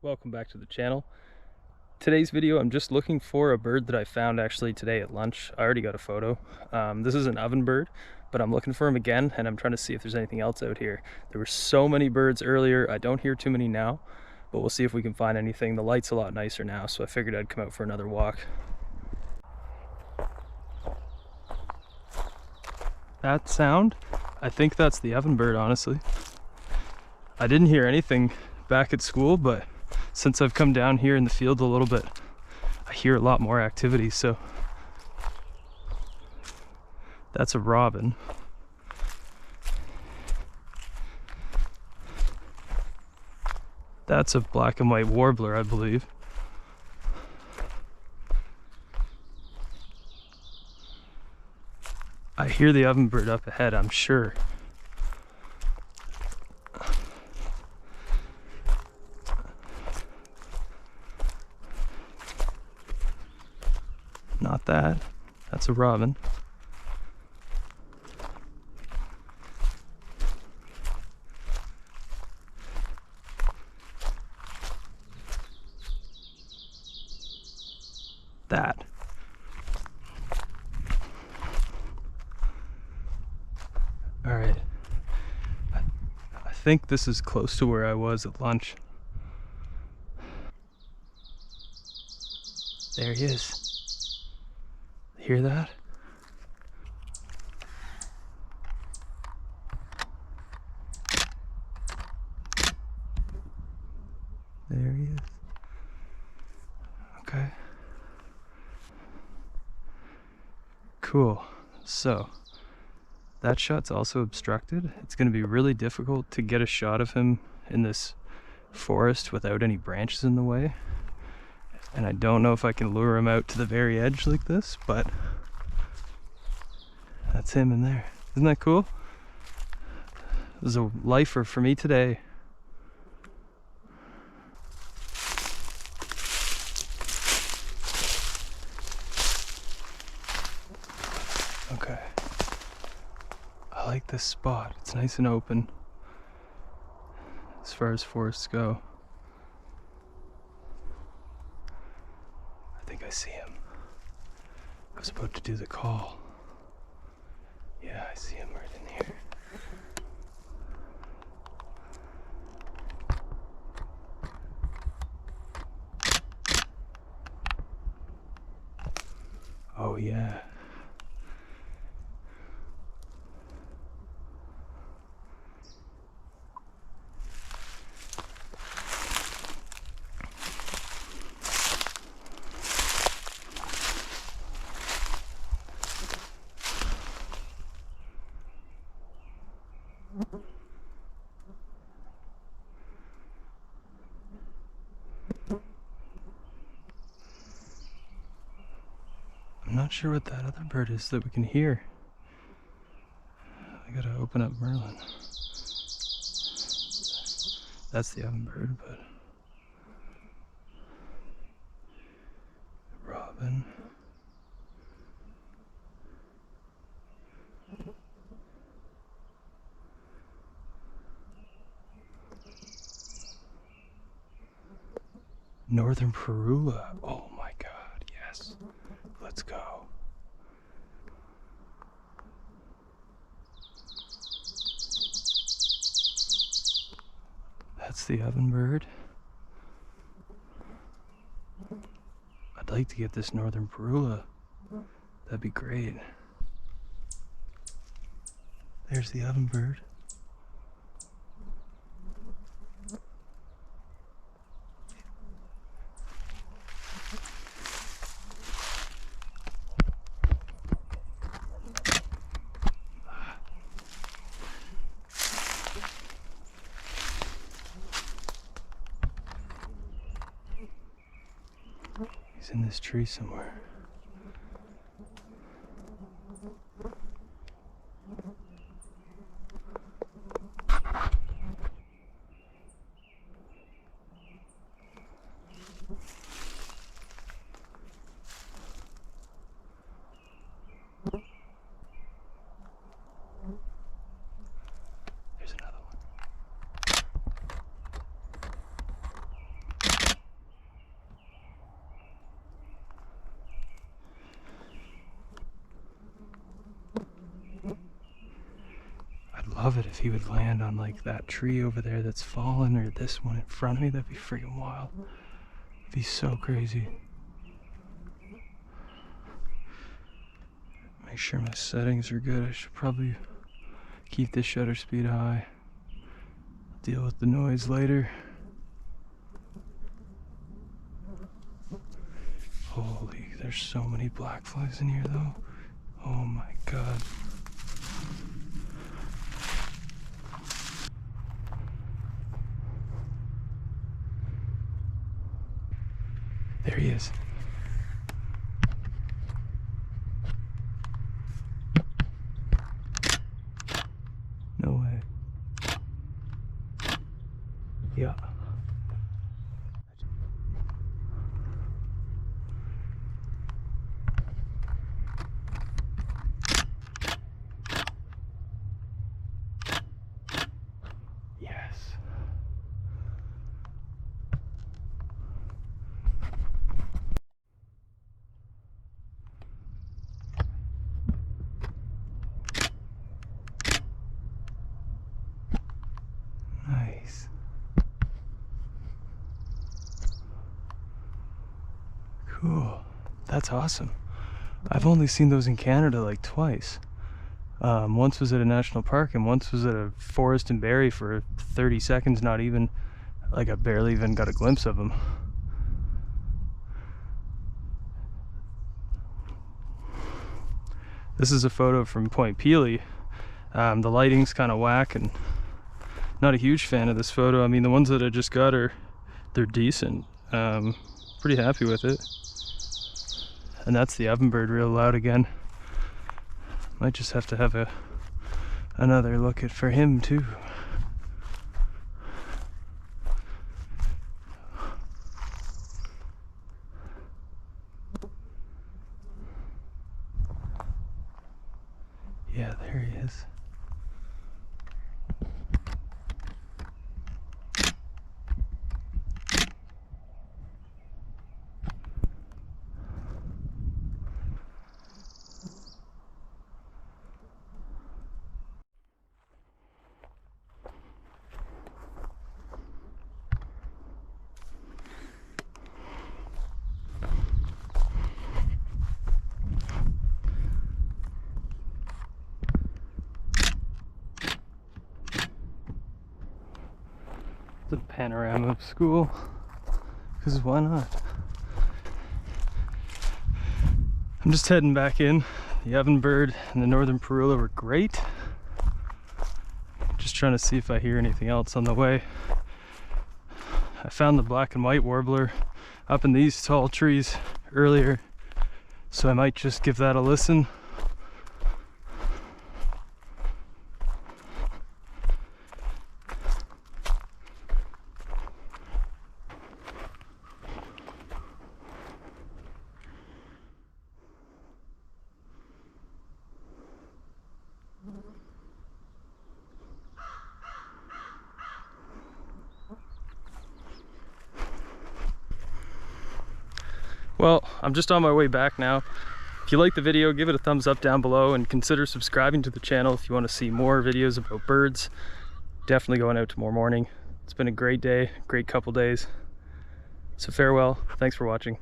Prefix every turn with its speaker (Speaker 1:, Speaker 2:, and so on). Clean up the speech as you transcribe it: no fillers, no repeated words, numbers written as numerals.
Speaker 1: Welcome back to the channel. Today's video, I'm just looking for a bird that I found actually today at lunch. I already got a photo. This is an oven bird, but I'm looking for him again, and I'm trying to see if there's anything else out here. There were so many birds earlier. I don't hear too many now, but we'll see if we can find anything. The light's a lot nicer now, so I figured I'd come out for another walk. That sound, I think that's the oven bird, honestly. I didn't hear anything back at school, but since I've come down here in the field a little bit, I hear a lot more activity. So that's a robin. That's a black and white warbler, I believe. I hear the oven bird up ahead, I'm sure. Not that. That's a robin. That. All right. I think this is close to where I was at lunch. There he is. Hear that? There he is. Okay. Cool. So, that shot's also obstructed. It's going to be really difficult to get a shot of him in this forest without any branches in the way. And I don't know if I can lure him out to the very edge like this, but that's him in there. Isn't that cool? This is a lifer for me today. Okay. I like this spot. It's nice and open as far as forests go. I think I see him. I was about to do the call. Yeah, I see him right in here. Oh yeah. I'm not sure what that other bird is that we can hear. I gotta open up Merlin. That's the oven bird, but robin. Northern Parula. Oh my god, yes. Let's go. That's the oven bird. I'd like to get this Northern Parula. That'd be great. There's the oven bird. He's in this tree somewhere. There's another one. love it if he would land on like that tree over there that's fallen, or this one in front of me. That'd be freaking wild. It'd be so crazy. Make sure my settings are good. I should probably keep the shutter speed high. Deal with the noise later. Holy, there's so many black flies in here though. Oh my god. There he is. No way. Yeah. Yes. Nice. Cool. That's awesome. I've only seen those in Canada like twice. Once was at a national park and once was at a forest in Barrie for 30 seconds, not even. Like I barely even got a glimpse of them. This is a photo from Point Pelee. The lighting's kind of whack and not a huge fan of this photo. I mean, the ones that I just got they're decent. Pretty happy with it. And that's the ovenbird real loud again. Might just have to have another look at for him too. Yeah, there he is. The panorama of school, because why not? I'm just heading back in. The ovenbird and the northern parula were great. Just trying to see if I hear anything else on the way. I found the black and white warbler up in these tall trees earlier, so I might just give that a listen. Well, I'm just on my way back now. If you like the video, give it a thumbs up down below and consider subscribing to the channel if you want to see more videos about birds. Definitely going out tomorrow morning. It's been a great day, great couple days. So farewell, thanks for watching.